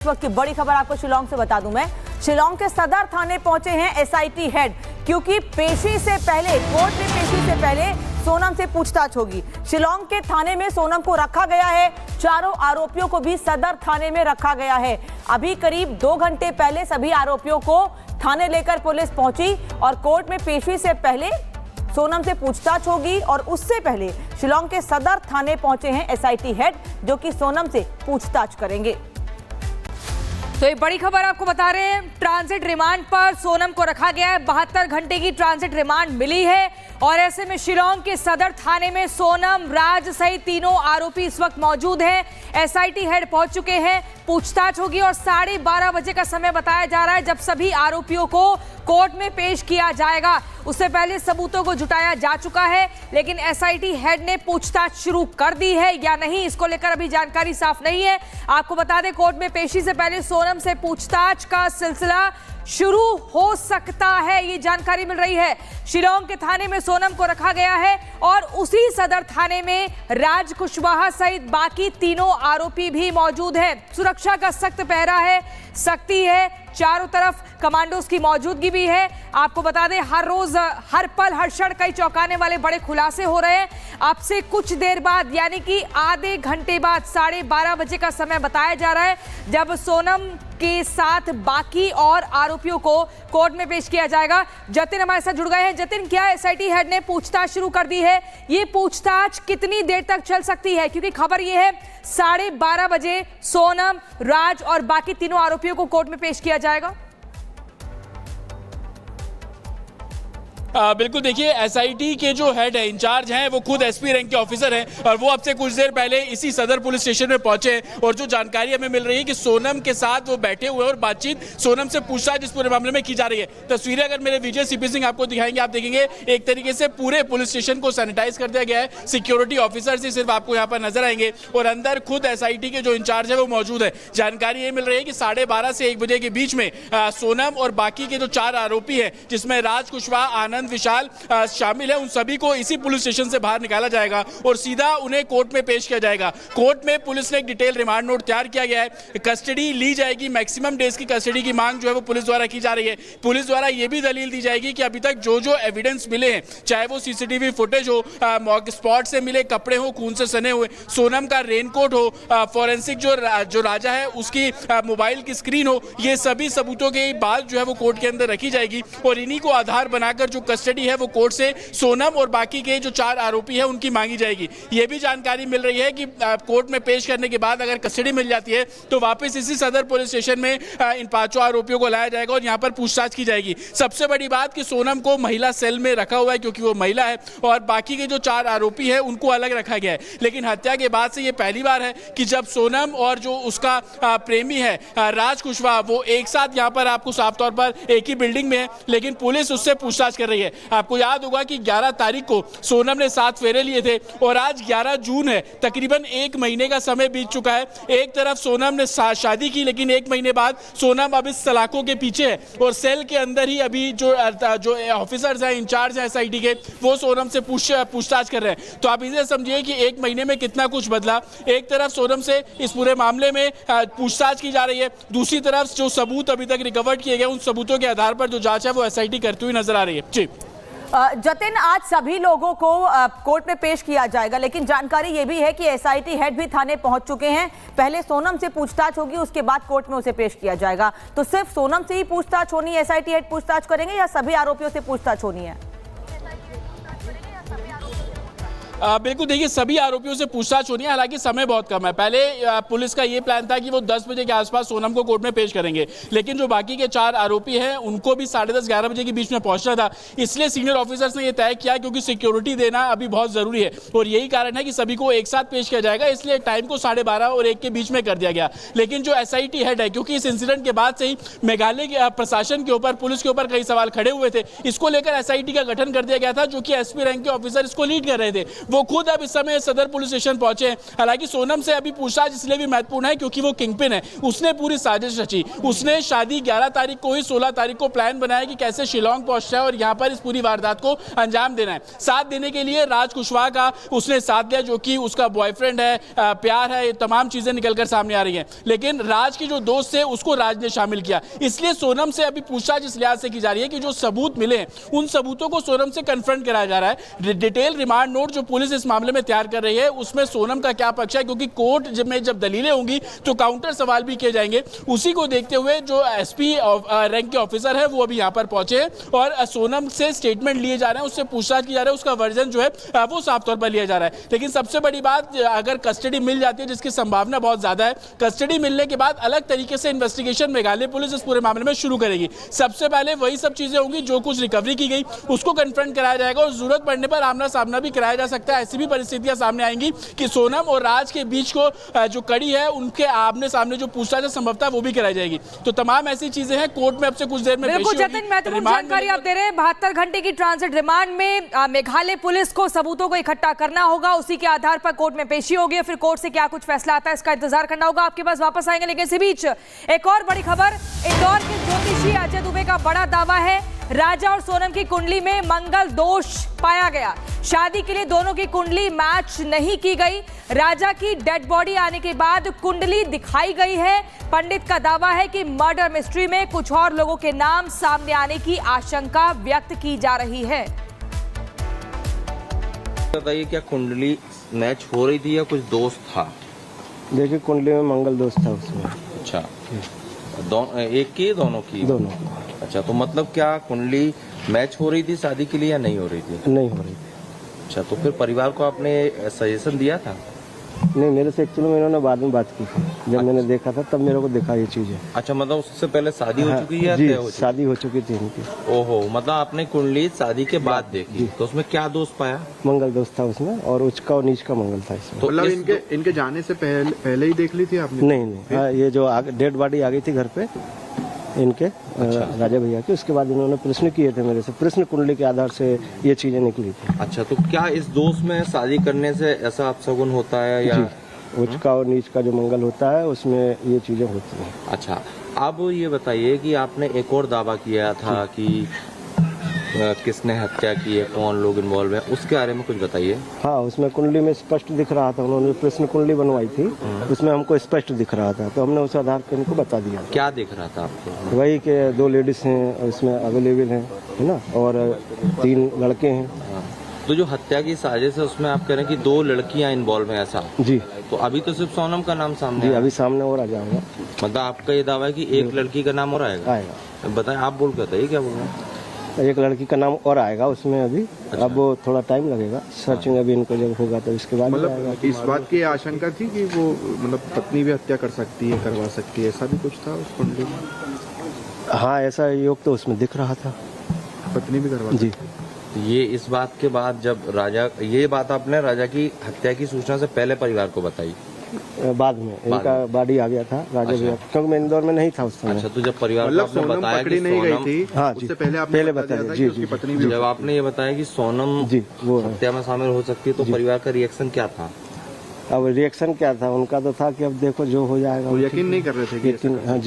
वक्त की बड़ी खबर आपको शिलांग से बता दूं मैं। शिलांग के सदर थाने पहुंचे हैं एसआईटी हेड, क्योंकि पेशी से पहले, कोर्ट में पेशी से पहले सोनम से पूछताछ होगी। शिलांग के थाने में सोनम को रखा गया है, चारों आरोपियों को भी सदर थाने में रखा गया है। अभी करीब 2 घंटे पहले सभी आरोपियों को थाने लेकर पुलिस पहुंची और कोर्ट में पेशी से पहले सोनम से पूछताछ होगी। और उससे पहले शिलांग के सदर थाने पहुंचे हैं एसआईटी हेड, जो कि सोनम से पूछताछ करेंगे। तो एक बड़ी खबर आपको बता रहे हैं, ट्रांजिट रिमांड पर सोनम को रखा गया है। 72 घंटे की ट्रांजिट रिमांड मिली है और ऐसे में शिलांग के सदर थाने में सोनम, राज सहित तीनों आरोपी इस वक्त मौजूद हैं। एसआईटी हेड पहुंच चुके हैं, पूछताछ होगी और 12:30 बजे का समय बताया जा रहा है जब सभी आरोपियों को कोर्ट में पेश किया जाएगा। उससे पहले सबूतों को जुटाया जा चुका है, लेकिन एसआईटी हेड ने पूछताछ शुरू कर दी है या नहीं, इसको लेकर अभी जानकारी साफ नहीं है। आपको बता दें, कोर्ट में पेशी से पहले सोनम से पूछताछ का सिलसिला शुरू हो सकता है, ये जानकारी मिल रही है। शिलांग के थाने में सोनम को रखा गया है और उसी सदर थाने में राज कुशवाहा सहित बाकी तीनों आरोपी भी मौजूद हैं। सुरक्षा का सख्त पहरा है, सख्ती है, चारों तरफ कमांडोज की मौजूदगी भी है। आपको बता दें, हर रोज, हर पल, हर क्षण कई चौंकाने वाले बड़े खुलासे हो रहे हैं। अब से कुछ देर बाद, यानी कि आधे घंटे बाद 12:30 बजे का समय बताया जा रहा है जब सोनम के साथ बाकी और आरोपियों को कोर्ट में पेश किया जाएगा। जतिन हमारे साथ जुड़ गए हैं। जतिन, क्या एसआईटी हेड ने पूछताछ शुरू कर दी है? ये पूछताछ कितनी देर तक चल सकती है? क्योंकि खबर ये है 12:30 बजे सोनम, राज और बाकी तीनों आरोपियों को कोर्ट में पेश किया जाएगा। बिल्कुल, देखिए, एसआईटी के जो हेड है, इंचार्ज हैं, वो खुद एसपी रैंक के ऑफिसर हैं और वो अब से कुछ देर पहले इसी सदर पुलिस स्टेशन में पहुंचे हैं। और जो जानकारी हमें मिल रही है कि सोनम के साथ वो बैठे हुए और बातचीत, सोनम से पूछताछ इस पूरे मामले में की जा रही है। तस्वीरें अगर मेरे विजय सीपी सिंह आपको दिखाएंगे, आप देखेंगे एक तरीके से पूरे पुलिस स्टेशन को सैनिटाइज कर दिया गया है। सिक्योरिटी ऑफिसर से सिर्फ आपको यहाँ पर नजर आएंगे और अंदर खुद एसआईटी के जो इंचार्ज है वो मौजूद है। जानकारी ये मिल रही है कि 12:30 से 1 बजे के बीच में सोनम और बाकी के जो 4 आरोपी है, जिसमें राज कुशवाहा, आनंद, विशाल शामिल है, उन सभी को इसी पुलिस स्टेशन से बाहर निकाला जाएगा और सीधा उन्हें कोर्ट में पेश किया जाएगा। कोर्ट में पुलिस ने एक डिटेल रिमांड नोट तैयार किया गया है। कस्टडी ली जाएगी, मैक्सिमम डेज की कस्टडी की मांग जो है वो पुलिस द्वारा की जा रही है। पुलिस द्वारा ये भी दलील दी जाएगी कि अभी तक जो जो एविडेंस मिले हैं, चाहे वो सीसीटीवी फुटेज हो, स्पॉट से मिले कपड़े हो खून से सने हुए, सोनम का रेनकोट हो, फॉरेंसिक जो राजा है उसकी मोबाइल की स्क्रीन हो, ये सभी सबूतों के बाद जो है वो कोर्ट के अंदर रखी जाएगी और इन्हीं को आधार बनाकर जो कस्टडी है वो कोर्ट से सोनम और बाकी के जो 4 आरोपी है उनकी मांगी जाएगी। ये भी जानकारी मिल रही है कि कोर्ट में पेश करने के बाद अगर कस्टडी मिल जाती है तो वापस इसी सदर पुलिस स्टेशन में इन 5 आरोपियों को लाया जाएगा और यहाँ पर पूछताछ की जाएगी। सबसे बड़ी बात कि सोनम को महिला सेल में रखा हुआ है क्योंकि वो महिला है और बाकी के जो 4 आरोपी है उनको अलग रखा गया है। लेकिन हत्या के बाद से ये पहली बार है कि जब सोनम और जो उसका प्रेमी है राज कुशवाहा, वो एक साथ यहाँ पर आपको साफ तौर पर एक ही बिल्डिंग में है, लेकिन पुलिस उससे पूछताछ कर रही है। आपको याद होगा कि 11 तारीख को सोनम ने 7 फेरे लिए थे और आज 11 जून है, तकरीबन 1 महीने का समय बीत चुका है। एक तरफ सोनम ने शादी की, लेकिन 1 महीने बाद सोनम अब इस सलाखों के पीछे है और सेल के अंदर ही अभी जो ऑफिसर्स हैं, इंचार्ज हैं एसआईटी के, वो सोनम से पूछताछ कर रहे हैं। तो आप इसे समझिए कि 1 महीने में कितना कुछ बदला। एक तरफ सोनम से इस पूरे मामले में पूछताछ की जा रही है, दूसरी तरफ जो सबूत अभी तक रिकवर्ड किए गए उन सबूतों के आधार पर जो जांच है वो एसआईटी करती हुई नजर आ रही है। जी जतिन, आज सभी लोगों को कोर्ट में पेश किया जाएगा, लेकिन जानकारी ये भी है कि एसआईटी हेड भी थाने पहुंच चुके हैं। पहले सोनम से पूछताछ होगी, उसके बाद कोर्ट में उसे पेश किया जाएगा। तो सिर्फ सोनम से ही पूछताछ होनी है, एसआईटी हेड पूछताछ करेंगे या सभी आरोपियों से पूछताछ होनी है? बिल्कुल, देखिए, सभी आरोपियों से पूछताछ होनी है। हालांकि समय बहुत कम है। पहले पुलिस का ये प्लान था कि वो 10 बजे के आसपास सोनम को कोर्ट में पेश करेंगे, लेकिन जो बाकी के 4 आरोपी हैं उनको भी 10:30-11 बजे के बीच में पहुंचना था। इसलिए सीनियर ऑफिसर्स ने यह तय किया, क्योंकि सिक्योरिटी देना अभी बहुत जरूरी है और यही कारण है कि सभी को एक साथ पेश किया जाएगा, इसलिए टाइम को 12:30 और 1 के बीच में कर दिया गया। लेकिन जो एसआईटी हेड है, क्योंकि इस इंसिडेंट के बाद से ही मेघालय के प्रशासन के ऊपर, पुलिस के ऊपर कई सवाल खड़े हुए थे, इसको लेकर एसआईटी का गठन कर दिया गया था, जो कि एसपी रैंक के ऑफिसर इसको लीड कर रहे थे। वो खुद अब इस समय सदर पुलिस स्टेशन पहुंचे हैं। हालांकि सोनम से अभी पूछताछ इसलिए भी महत्वपूर्ण है क्योंकि वो किंगपिन है, उसने पूरी साजिश रची। उसने शादी 11 तारीख को ही 16 तारीख को प्लान बनाया कि कैसे शिलोंग पहुंचना है और यहाँ पर इस पूरी वारदात को अंजाम देना है। साथ देने के लिए राज कुशवाहा का उसने साथ दिया, जो कि उसका बॉयफ्रेंड है, प्यार है, ये तमाम चीजें निकलकर सामने आ रही हैं। लेकिन राज की जो दोस्त है उसको राज ने शामिल किया। इसलिए सोनम से अभी पूछताछ इस लिहाज से की जा रही है कि जो सबूत मिले हैं उन सबूतों को सोनम से कन्फ्रंट कराया जा रहा है। डिटेल रिमांड नोट जो पुलिस इस मामले में तैयार कर रही है उसमें सोनम का क्या पक्ष है, क्योंकि कोर्ट में जब दलीलें होंगी तो काउंटर सवाल भी किए जाएंगे। उसी को देखते हुए जो एसपी रैंक के ऑफिसर है वो अभी यहाँ पर पहुंचे हैं और सोनम से स्टेटमेंट लिए जा रहे हैं, उससे पूछताछ की जा रही है, उसका वर्जन जो है वो साफ तौर पर लिया जा रहा है। लेकिन सबसे बड़ी बात, अगर कस्टडी मिल जाती है, जिसकी संभावना बहुत ज्यादा है, कस्टडी मिलने के बाद अलग तरीके से इन्वेस्टिगेशन मेघालय पुलिस इस पूरे मामले में शुरू करेगी। सबसे पहले वही सब चीजें होंगी जो कुछ रिकवरी की गई उसको कन्फ्रंट कराया जाएगा और जरूरत पड़ने पर आमना सामना भी कराया जा सकता है। ऐसी भी परिस्थितियां सामने आएंगी कि सोनम और राज के बीच को जो कड़ी है उनके आमने सामने जो पूछताछ है संभवतः वो भी कराई जाएगी। तो तमाम ऐसी चीजें हैं, कोर्ट में अब से कुछ देर में बिल्कुल जतिन, महत्वपूर्ण जानकारी आप दे रहे हैं। 72 घंटे की ट्रांजिट रिमांड में मेघालय पुलिस को सबूतों को इकट्ठा करना होगा, उसी के आधार पर कोर्ट में पेशी होगी, फिर कोर्ट से क्या कुछ फैसला आता है इसका इंतजार करना होगा। आपके पास वापस आएंगे, लेकिन इसी बीच एक और बड़ी खबर। इंदौर के ज्योतिषी अजय दुबे का बड़ा दावा है, राजा और सोनम की कुंडली में मंगल दोष पाया गया। शादी के लिए दोनों की कुंडली मैच नहीं की गई। राजा की डेड बॉडी आने के बाद कुंडली दिखाई गई है। पंडित का दावा है कि मर्डर मिस्ट्री में कुछ और लोगों के नाम सामने आने की आशंका व्यक्त की जा रही है। बताइए, क्या कुंडली मैच हो रही थी या कुछ दोस्त था? देखिए, कुंडली में मंगल दोष था उसमें। अच्छा, एक की दोनों की? दोनों। अच्छा, तो मतलब क्या कुंडली मैच हो रही थी शादी के लिए या नहीं हो रही थी? नहीं हो रही थी। अच्छा, तो फिर परिवार को आपने सजेशन दिया था? नहीं, मेरे से एक्चुअली में इन्होंने बाद में बात की थी, जब मैंने देखा था तब मेरे को देखा ये चीजें। अच्छा, मतलब उससे पहले शादी हो चुकी है? जी, शादी हो चुकी थी इनकी। ओहो, मतलब आपने कुंडली शादी के बाद देखी, तो उसमें क्या दोष पाया? मंगल दोष था उसमें और उच्च का और नीच का मंगल था इसमें। तो मतलब इनके जाने से पहले ही देख ली थी आपने? नहीं, ये जो डेड बॉडी आ गई थी घर पे इनके, राजा भैया की, उसके बाद इन्होंने प्रश्न किए थे मेरे से, प्रश्न कुंडली के आधार से ये चीजें निकली थी। अच्छा, तो क्या इस दोष में शादी करने से ऐसा अपशगुन होता है या? उच्च का और नीच का जो मंगल होता है उसमें ये चीजें होती हैं। अच्छा, अब ये बताइए कि आपने एक और दावा किया था कि किसने हत्या की है, कौन लोग इन्वॉल्व है, उसके बारे में कुछ बताइए। हाँ, उसमें कुंडली में स्पष्ट दिख रहा था, उन्होंने प्रश्न कुंडली बनवाई थी, उसमें हमको स्पष्ट दिख रहा था, तो हमने उस आधार पर इनको बता दिया। क्या दिख रहा था आपको? वही के 2 लेडीज हैं उसमें अवेलेबल हैं, है ना, और 3 लड़के हैं। हाँ। तो जो हत्या की साजिश है उसमें आप कह रहे हैं कि 2 लड़कियां इन्वॉल्व हैं, ऐसा? जी। तो अभी तो सिर्फ सोनम का नाम सामने जी, है। अभी सामने और आ जाएगा। मतलब आपका ये दावा है कि एक लड़की का नाम और आएगा? बताएं, आप बोल के बताइए क्या बोल रहे हैं। एक लड़की का नाम और आएगा उसमें अभी। अच्छा। अब वो थोड़ा टाइम लगेगा, सर्चिंग अभी इनको जब होगा तो इसके बाद मतलब इस बात की आशंका थी कि वो मतलब पत्नी भी हत्या कर सकती है, करवा सकती है, ऐसा भी कुछ था उस कुंडली में? हाँ, ऐसा योग तो उसमें दिख रहा था, पत्नी भी करवा जी। ये इस बात के बाद जब राजा, ये बात आपने राजा की हत्या की सूचना से पहले परिवार को बताई? बाद में इनका बॉडी आ गया था राजा भैया, क्योंकि मैं इंदौर में नहीं था उस समय। अच्छा, तो जब परिवार को मतलब आपने सोनम बताया पकड़ी कि नहीं गई सोनम, थी, हाँ जी, उससे पहले आपने पहले बता दिया बताया, था जी, कि उसकी जी, पत्नी भी जब आपने ये बताया कि सोनम जी, वो हत्या में शामिल हो सकती है, तो परिवार का रिएक्शन क्या था? अब रिएक्शन क्या था उनका, तो था कि अब देखो जो हो जाएगा। यकीन नहीं कर रहे थे कि हाँ।